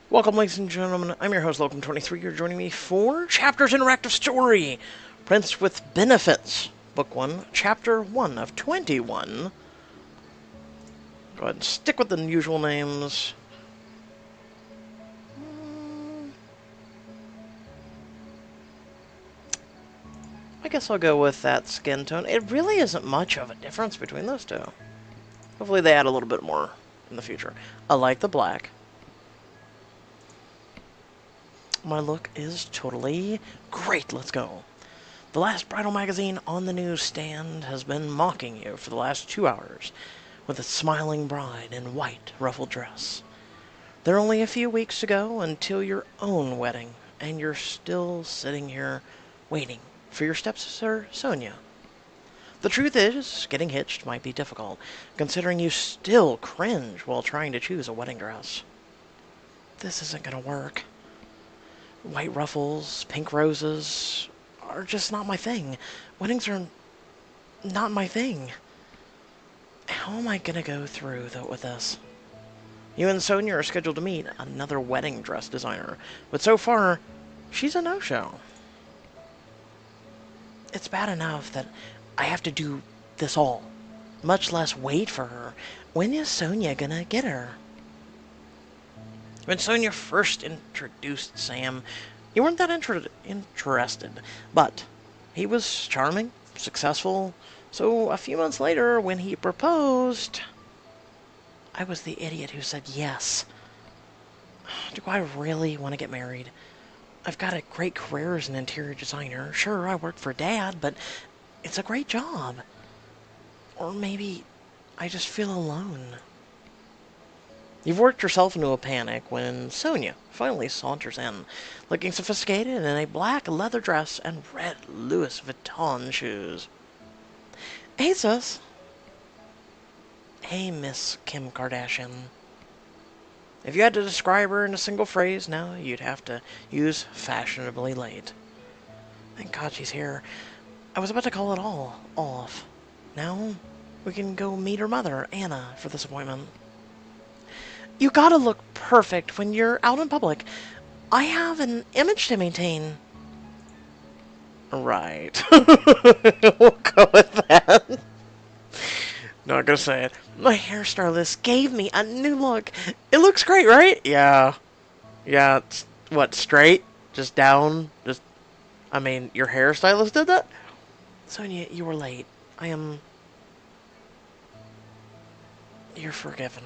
Welcome, ladies and gentlemen. I'm your host, Locum23. You're joining me for Chapters Interactive Story, Prince with Benefits, Book 1, Chapter 1 of 21. Go ahead and stick with the usual names. I guess I'll go with that skin tone. It really isn't much of a difference between those two. Hopefully they add a little bit more in the future. I like the black. My look is totally great. Let's go. The last bridal magazine on the newsstand has been mocking you for the last 2 hours with its smiling bride in white ruffled dress. There are only a few weeks to go until your own wedding, and you're still sitting here waiting for your stepsister, Sonia. The truth is, getting hitched might be difficult, considering you still cringe while trying to choose a wedding dress. This isn't gonna work. White ruffles, pink roses are just not my thing. Weddings are not my thing. How am I gonna go through with this? You and Sonia are scheduled to meet another wedding dress designer, but so far, she's a no-show. It's bad enough that I have to do this all, much less wait for her. When is Sonia gonna get her? When Sonia first introduced Sam, you weren't that interested, but he was charming, successful, so a few months later, when he proposed, I was the idiot who said yes. Do I really want to get married? I've got a great career as an interior designer. Sure, I work for Dad, but it's a great job. Or maybe I just feel alone. You've worked yourself into a panic when Sonia finally saunters in, looking sophisticated in a black leather dress and red Louis Vuitton shoes. Hey, sis. Hey, Miss Kim Kardashian. If you had to describe her in a single phrase now, you'd have to use fashionably late. Thank God she's here. I was about to call it all off. Now, we can go meet her mother, Anna, for this appointment. You gotta look perfect when you're out in public. I have an image to maintain. Right. We'll go with that. Not gonna say it. My hairstylist gave me a new look. It looks great, right? Yeah. Yeah, it's, what, straight? Just down? Just, I mean, your hairstylist did that? Sonia, you were late. You're forgiven.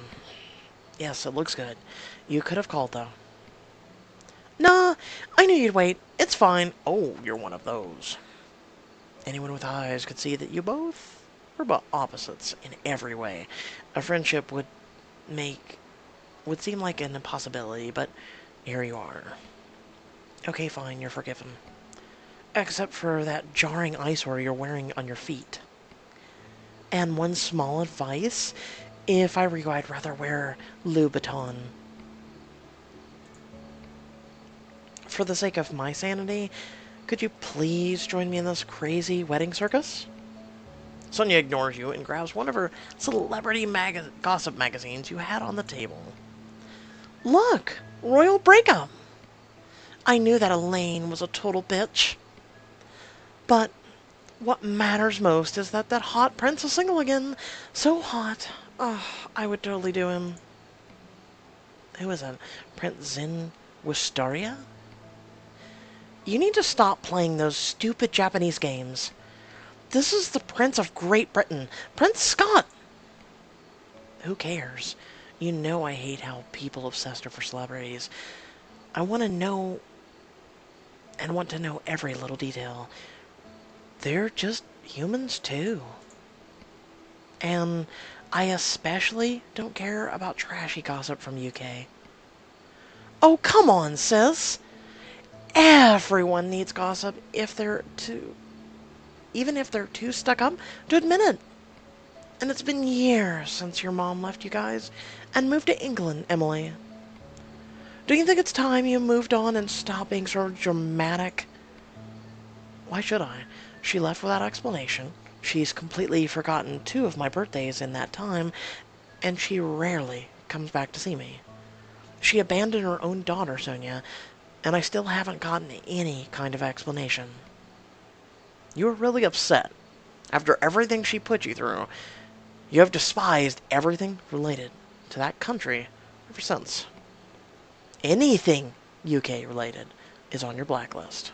Yes, it looks good. You could have called, though. Nah, I knew you'd wait. It's fine. Oh, you're one of those. Anyone with eyes could see that you both were but opposites in every way. A friendship would seem like an impossibility, but here you are. Okay, fine, you're forgiven. Except for that jarring eyesore you're wearing on your feet. And one small advice, if I were you, I'd rather wear Louboutin. For the sake of my sanity, could you please join me in this crazy wedding circus? Sonia ignores you and grabs one of her celebrity gossip magazines you had on the table. Look! Royal breakup! I knew that Elaine was a total bitch. But what matters most is that hot prince is single again. So hot. Oh, I would totally do him. Who is that? Prince Zin Wistaria? You need to stop playing those stupid Japanese games. This is the Prince of Great Britain, Prince Scott. Who cares? You know I hate how people obsessed over celebrities. I want to know every little detail. They're just humans too. And I especially don't care about trashy gossip from UK. Oh, come on, sis. Everyone needs gossip even if they're too stuck up to admit it. And it's been years since your mom left you guys and moved to England, Emily. Do you think it's time you moved on and stopped being so dramatic? Why should I? She left without explanation. She's completely forgotten 2 of my birthdays in that time, and she rarely comes back to see me. She abandoned her own daughter, Sonia, and I still haven't gotten any kind of explanation. You were really upset. After everything she put you through, you have despised everything related to that country ever since. Anything UK related is on your blacklist.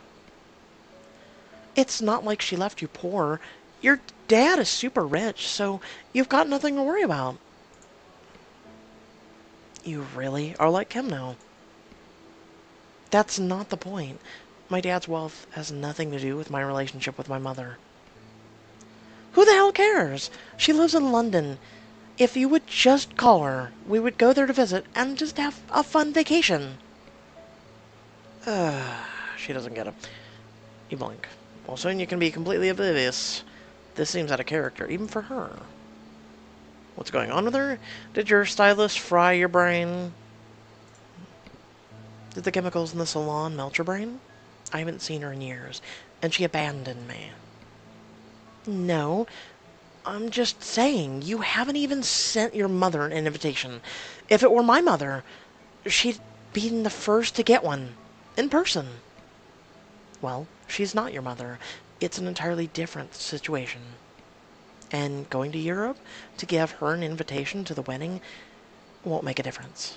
It's not like she left you poor. Your dad is super rich, so you've got nothing to worry about. You really are like him now. That's not the point. My dad's wealth has nothing to do with my relationship with my mother. Who the hell cares? She lives in London. If you would just call her, we would go there to visit and just have a fun vacation. She doesn't get it. You blink. Well, soon you can be completely oblivious. This seems out of character, even for her. What's going on with her? Did your stylist fry your brain? Did the chemicals in the salon melt your brain? I haven't seen her in years, and she abandoned me. No, I'm just saying, you haven't even sent your mother an invitation. If it were my mother, she'd been the first to get one, in person. Well, she's not your mother. It's an entirely different situation. And going to Europe to give her an invitation to the wedding won't make a difference.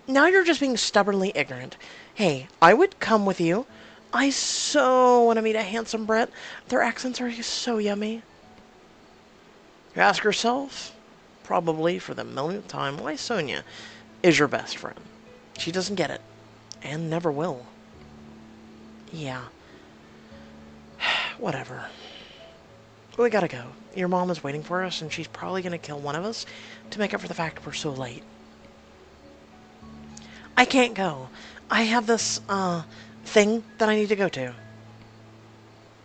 Now you're just being stubbornly ignorant. Hey, I would come with you. I so want to meet a handsome Brit. Their accents are so yummy. You ask yourself, probably for the millionth time, why Sonia is your best friend. She doesn't get it, and never will. Yeah. Whatever. We gotta go. Your mom is waiting for us, and she's probably gonna kill one of us to make up for the fact we're so late. I can't go. I have this, thing that I need to go to.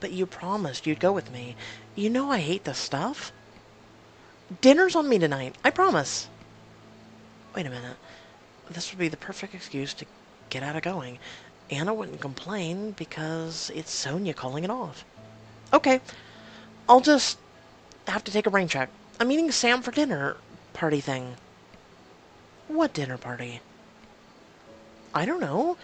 But you promised you'd go with me. You know I hate this stuff. Dinner's on me tonight. I promise. Wait a minute. This would be the perfect excuse to get out of going. Anna wouldn't complain because it's Sonia calling it off. Okay. I'll just have to take a brain check. I'm meeting Sam for dinner party thing. What dinner party? I don't know.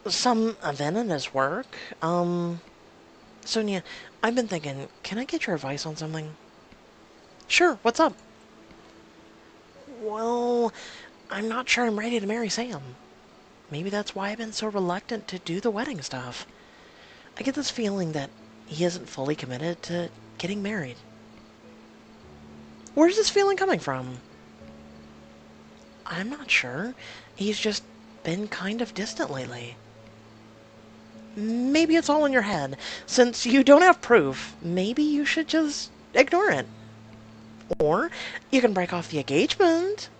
Some event in his work. Sonia, I've been thinking, can I get your advice on something? Sure, what's up? Well, I'm not sure I'm ready to marry Sam. Maybe that's why I've been so reluctant to do the wedding stuff. I get this feeling that he isn't fully committed to getting married. Where's this feeling coming from? I'm not sure. He's just been kind of distant lately. Maybe it's all in your head. Since you don't have proof, maybe you should just ignore it. Or you can break off the engagement.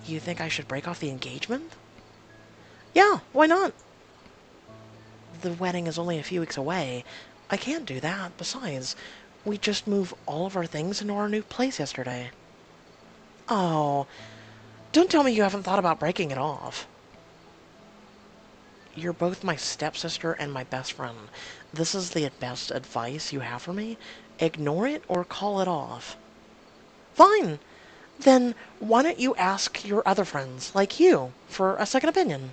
You think I should break off the engagement? Yeah, why not? The wedding is only a few weeks away. I can't do that. Besides, we just moved all of our things into our new place yesterday. Oh, don't tell me you haven't thought about breaking it off. You're both my stepsister and my best friend. This is the best advice you have for me? Ignore it or call it off. Fine. Then why don't you ask your other friends, like you, for a second opinion?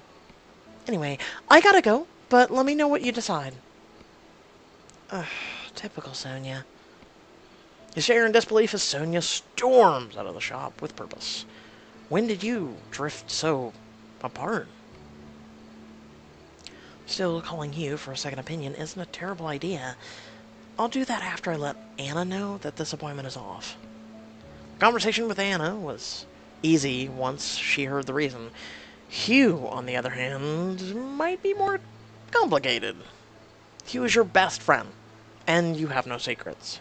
Anyway, I gotta go, but let me know what you decide. Typical Sonia. You share in disbelief as Sonia storms out of the shop with purpose. When did you drift so apart? Still, calling you for a second opinion isn't a terrible idea. I'll do that after I let Anna know that this appointment is off. The conversation with Anna was easy once she heard the reason. Hugh, on the other hand, might be more complicated. Hugh is your best friend, and you have no secrets.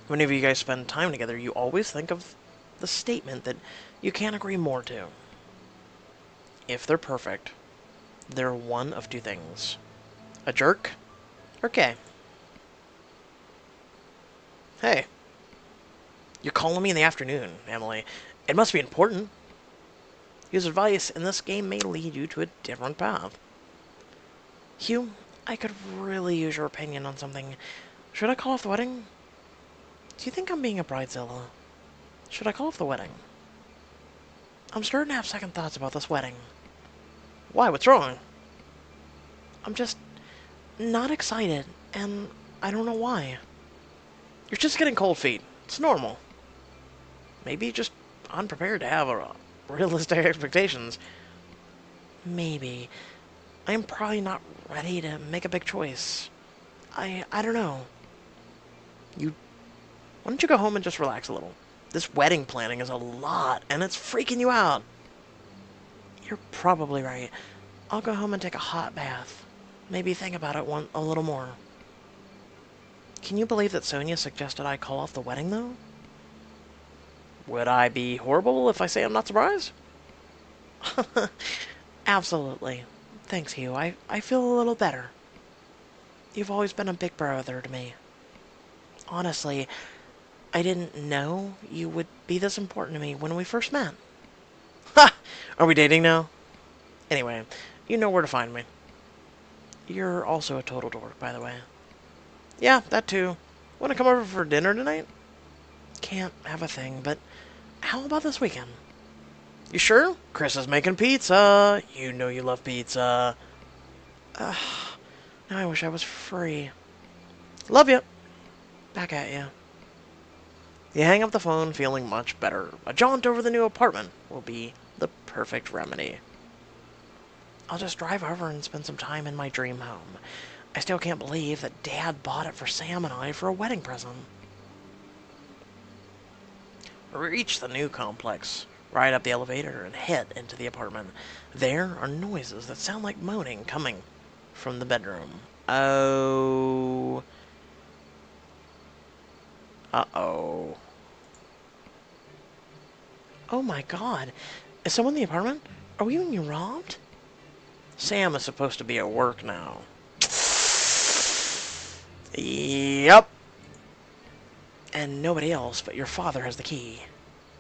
Whenever you guys spend time together, you always think of the statement that you can't agree more to. If they're perfect, they're one of two things. A jerk, or gay. Hey. You're calling me in the afternoon, Emily. It must be important. His advice in this game may lead you to a different path. Hugh, I could really use your opinion on something. Should I call off the wedding? Do you think I'm being a bridezilla? Should I call off the wedding? I'm starting to have second thoughts about this wedding. Why? What's wrong? I'm just not excited, and I don't know why. You're just getting cold feet. It's normal. Maybe just unprepared to have realistic expectations. Maybe. I'm probably not ready to make a big choice. I don't know. Why don't you go home and just relax a little? This wedding planning is a lot, and it's freaking you out. You're probably right. I'll go home and take a hot bath. Maybe think about it a little more. Can you believe that Sonia suggested I call off the wedding, though? Would I be horrible if I say I'm not surprised? Absolutely. Thanks, Hugh. I feel a little better. You've always been a big brother to me. Honestly, I didn't know you would be this important to me when we first met. Ha! Are we dating now? Anyway, you know where to find me. You're also a total dork, by the way. Yeah, that too. Want to come over for dinner tonight? Can't have a thing, but how about this weekend? You sure? Chris is making pizza. You know you love pizza. Now I wish I was free. Love you. Back at you. You hang up the phone feeling much better. A jaunt over the new apartment will be the perfect remedy. I'll just drive over and spend some time in my dream home. I still can't believe that Dad bought it for Sam and I for a wedding present. We reach the new complex, ride up the elevator, and head into the apartment. There are noises that sound like moaning coming from the bedroom. Oh. Uh-oh. Oh my god. Is someone in the apartment? Are we being robbed? Sam is supposed to be at work now. Yep. And nobody else but your father has the key.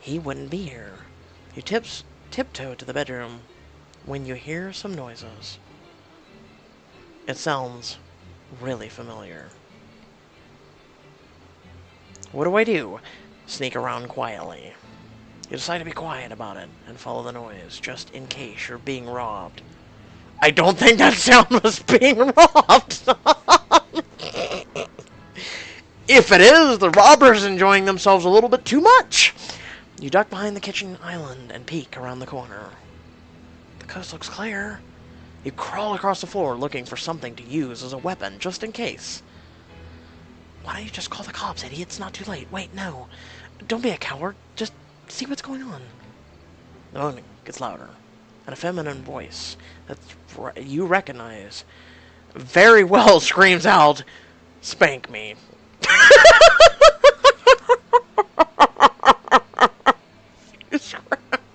He wouldn't be here. You tiptoe to the bedroom when you hear some noises. It sounds really familiar. What do? Sneak around quietly. You decide to be quiet about it and follow the noise, just in case you're being robbed. I don't think that sound was being robbed! If it is, the robber's enjoying themselves a little bit too much! You duck behind the kitchen island and peek around the corner. The coast looks clear. You crawl across the floor looking for something to use as a weapon, just in case. Why don't you just call the cops, idiot? It's not too late. Wait, no. Don't be a coward. Just see what's going on. The moaning gets louder. And a feminine voice that you recognize very well screams out, "Spank me."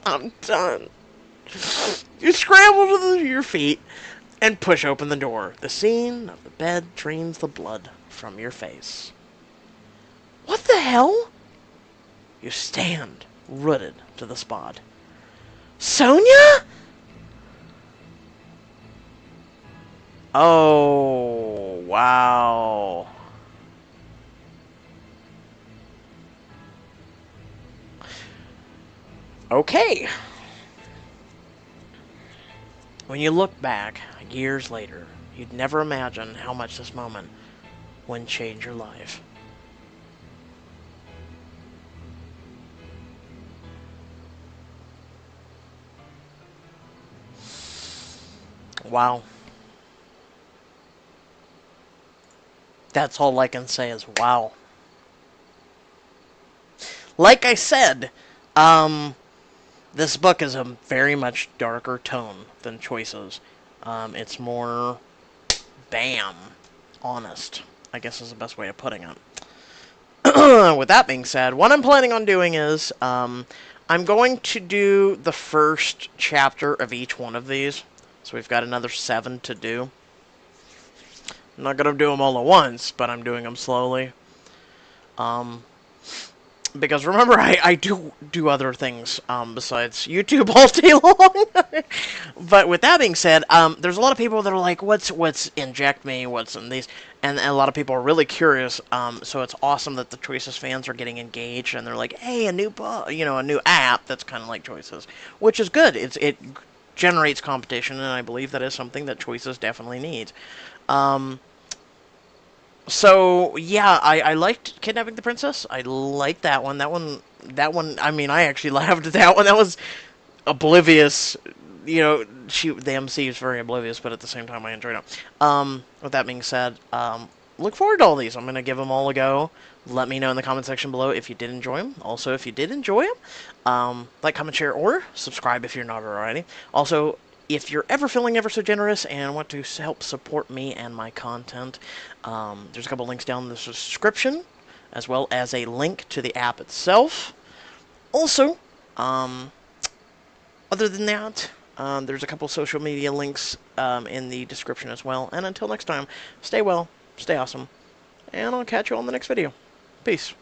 I'm done. You scramble to your feet and push open the door. The scene of the bed drains the blood from your face. What the hell? You stand rooted to the spot. Sonia? Oh, wow. Okay. When you look back, years later, you'd never imagine how much this moment would change your life. Wow. That's all I can say is wow. Like I said, this book is a very much darker tone than Choices. It's more bam, honest, I guess is the best way of putting it. With that being said, what I'm planning on doing is, I'm going to do the first chapter of each one of these. So we've got another 7 to do. I'm not going to do them all at once, but I'm doing them slowly. because remember, I do other things besides YouTube all day long. But with that being said, there's a lot of people that are like, what's Inject Me, what's in these, and a lot of people are really curious. So it's awesome that the Choices fans are getting engaged, and they're like, hey, a new app that's kind of like Choices, which is good. It generates competition, and I believe that is something that Choices definitely needs. So yeah, I liked Kidnapping the Princess. I liked that one. That one. I mean, I actually laughed at that one. That was oblivious. The MC is very oblivious, but at the same time, I enjoyed it. With that being said, look forward to all these. I'm gonna give them all a go. Let me know in the comment section below if you did enjoy them. Also, if you did enjoy them, like, comment, share, or subscribe if you're not already. Also, if you're ever feeling ever so generous and want to help support me and my content, there's a couple links down in the description, as well as a link to the app itself. Also, other than that, there's a couple social media links in the description as well. And until next time, stay well, stay awesome, and I'll catch you on the next video. Peace.